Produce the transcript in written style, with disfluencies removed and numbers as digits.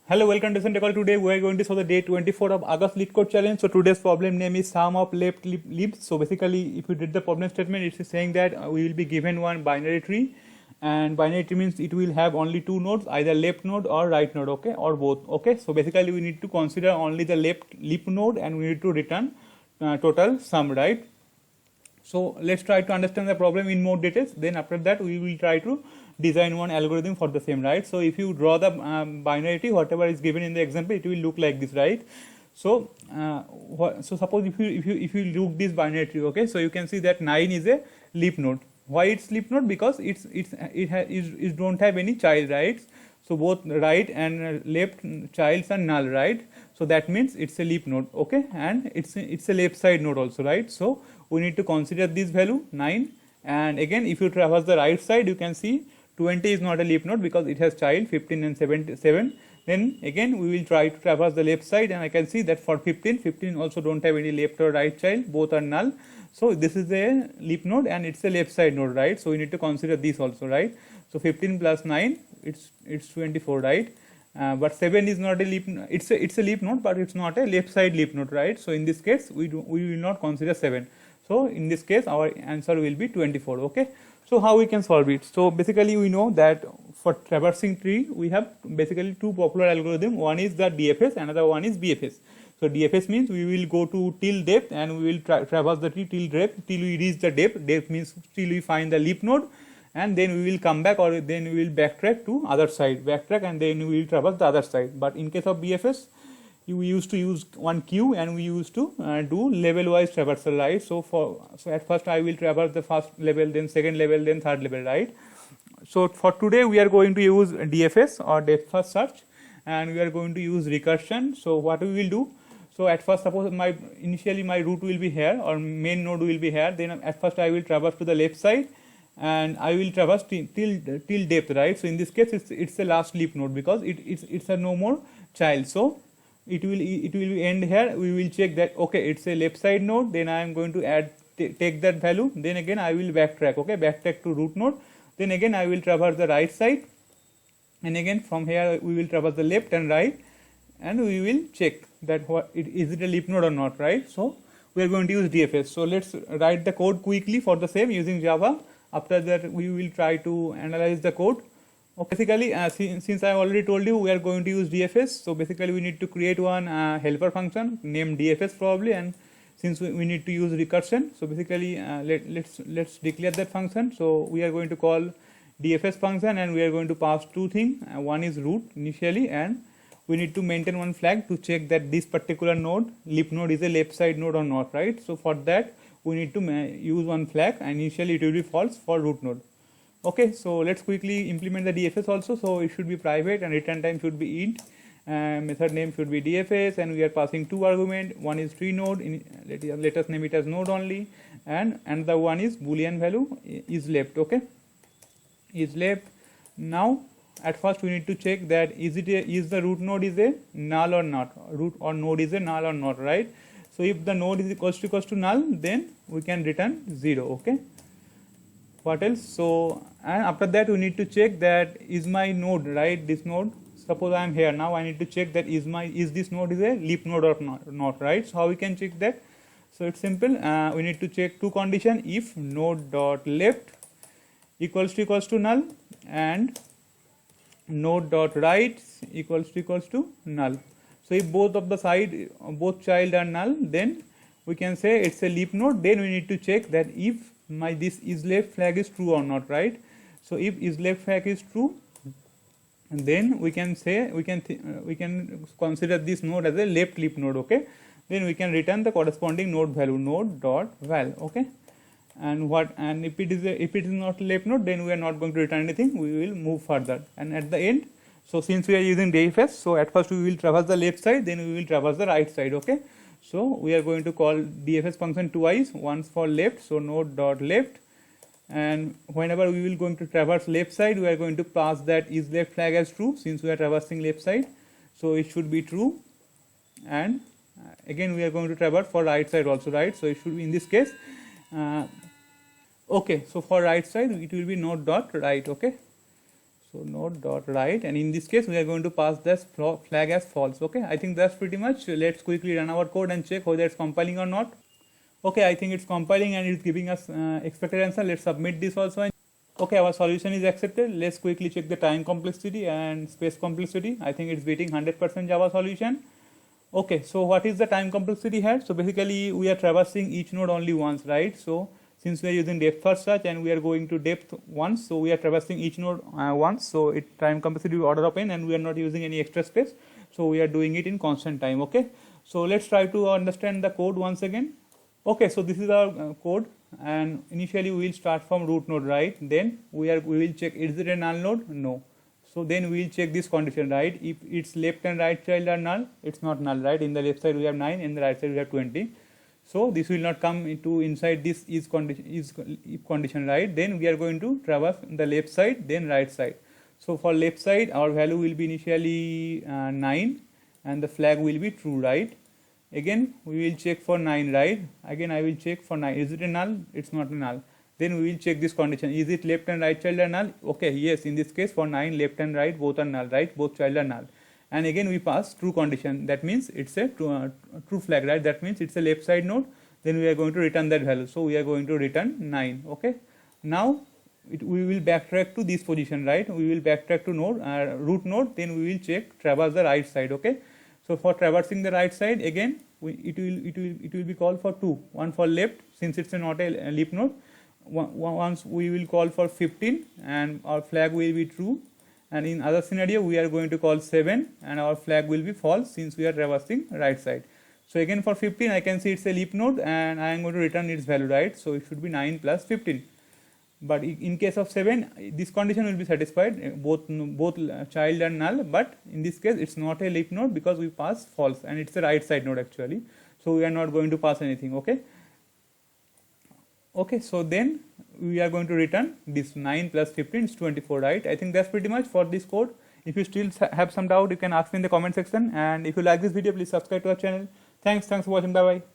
Hello, welcome to Call. Today we are going to solve the day 24 of August LeetCode challenge. So today's problem name is sum of left leaves. So basically, if you read the problem statement, it is saying that we will be given one binary tree, and binary tree means it will have only two nodes, either left node or right node, okay, or both, okay. So basically, we need to consider only the left leaf node, and we need to return total sum, right? So let's try to understand the problem in more details. Then after that, we will try to design one algorithm for the same, right? So if you draw the binary tree, whatever is given in the example, it will look like this, right? So so suppose if you look this binary tree, okay, so you can see that 9 is a leaf node. Why it's leaf node? Because it don't have any child, right? So both right and left childs are null, right? So that means it's a leaf node, okay, and it's a left side node also, right? So we need to consider this value 9, and again if you traverse the right side, you can see 20 is not a leaf node because it has child 15 and 7. Then again we will try to traverse the left side, and I can see that for 15 also don't have any left or right child, both are null. So this is a leaf node and it's a left side node, right? So we need to consider this also, right? So 15 plus 9, it's 24, right? But 7 is not a leaf. It's a leaf node, but it's not a left side leaf node, right? So in this case we will not consider 7. So in this case our answer will be 24, okay. So how we can solve it? So basically we know that for traversing tree we have basically two popular algorithms. One is the DFS, another one is BFS. So DFS means we will go to till depth and we will traverse the tree till depth till we reach the depth. Depth means till we find the leaf node, and then we will come back, or then we will backtrack to other side, and then we will traverse the other side. But in case of BFS, we used to use one queue, and we used to do level wise traversal, right? So at first I will traverse the first level, then second level, then third level, right? So for today we are going to use DFS or depth first search, and we are going to use recursion. So what we will do, so at first suppose initially my root will be here, or main node will be here, then at first I will traverse to the left side and I will traverse till depth, right? So in this case it's the last leaf node because it's a no more child. So it will end here. We will check that okay, it's a left side node, then I am going to take that value, then again I will backtrack, okay, backtrack to root node, then again I will traverse the right side, and again from here we will traverse the left and right, and we will check that is it a leaf node or not, right? So we are going to use DFS. So let's write the code quickly for the same using Java. After that we will try to analyze the code. Okay, basically since I already told you we are going to use DFS, so basically we need to create one helper function named DFS probably, and since we need to use recursion, so basically let's declare that function. So we are going to call DFS function, and we are going to pass two things. One is root initially, and we need to maintain one flag to check that this particular node, leaf node, is a left side node or not, right? So for that we need to use one flag, and initially it will be false for root node. Okay, so let's quickly implement the DFS also. So it should be private and return time should be int, method name should be DFS, and we are passing two arguments. One is TreeNode, let us name it as node only, and the one is boolean value is left, okay, is left. Now at first we need to check that is the root node is a null or not, root or node is a null or not, right? So if the node is equals to null, then we can return 0, okay. What else? So and after that we need to check that is my node, right, this node, suppose I am here, now I need to check that is this node is a leaf node or not, right? So how we can check that? So it's simple. We need to check two conditions: if node dot left equals to null, and node dot right equals to null. So if both of the side, both child are null, then we can say it's a leaf node. Then we need to check that if this isLeft flag is true or not, right? So if isLeft flag is true, then we can say we can consider this node as a left leaf node, okay. Then we can return the corresponding node value, node.val, okay. And if it is not left node, then we are not going to return anything. We will move further, and at the end, so since we are using DFS, so at first we will traverse the left side, then we will traverse the right side, okay. So we are going to call DFS function twice, once for left, so node.left, and whenever we will going to traverse left side, we are going to pass that isLeft flag as true, since we are traversing left side, so it should be true. And again we are going to traverse for right side also, right? So it should be in this case okay, so for right side it will be node.right, okay. So node.write, and in this case we are going to pass this flag as false. Okay, I think that's pretty much. Let's quickly run our code and check whether it's compiling or not. Okay, I think it's compiling and it's giving us expected answer. Let's submit this also. Okay, our solution is accepted. Let's quickly check the time complexity and space complexity. I think it's beating 100% Java solution. Okay, so what is the time complexity here? So basically we are traversing each node only once, right? So since we are using depth first search and we are going to depth once, so we are traversing each node once. So it time complexity order of n, and we are not using any extra space. So we are doing it in constant time. Okay, so let's try to understand the code once again. Okay, so this is our code, and initially we will start from root node, right? Then we will check, is it a null node? No. So then we will check this condition, right? If its left and right child are null, it's not null, right? In the left side we have 9, in the right side we have 20. So this will not come into inside this if condition, right? Then we are going to traverse the left side, then right side. So for left side, our value will be initially 9, and the flag will be true, right? Again we will check for 9, right? Again I will check for 9. Is it a null? It's not a null. Then we will check this condition. Is it left and right child are null? Okay, yes, in this case for 9, left and right both are null, right? Both child are null. And again we pass true condition. That means it's a true flag, right? That means it's a left side node. Then we are going to return that value. So we are going to return 9. Okay. Now we will backtrack to this position, right? We will backtrack to node root node. Then we will check traverse the right side. Okay. So for traversing the right side, again it will be called for 2. One for left, since it's not a leap node. Once we will call for 15 and our flag will be true, and in other scenario we are going to call 7 and our flag will be false since we are traversing right side. So again for 15 I can see it's a leap node and I am going to return its value, right? So it should be 9 plus 15. But in case of 7, this condition will be satisfied, both child and null, but in this case it's not a leap node because we pass false and it's a right side node actually. So we are not going to pass anything. Okay. Okay, so then we are going to return this 9 plus 15 is 24, right? I think that's pretty much for this code. If you still have some doubt, you can ask me in the comment section, and if you like this video, please subscribe to our channel. Thanks for watching. Bye bye.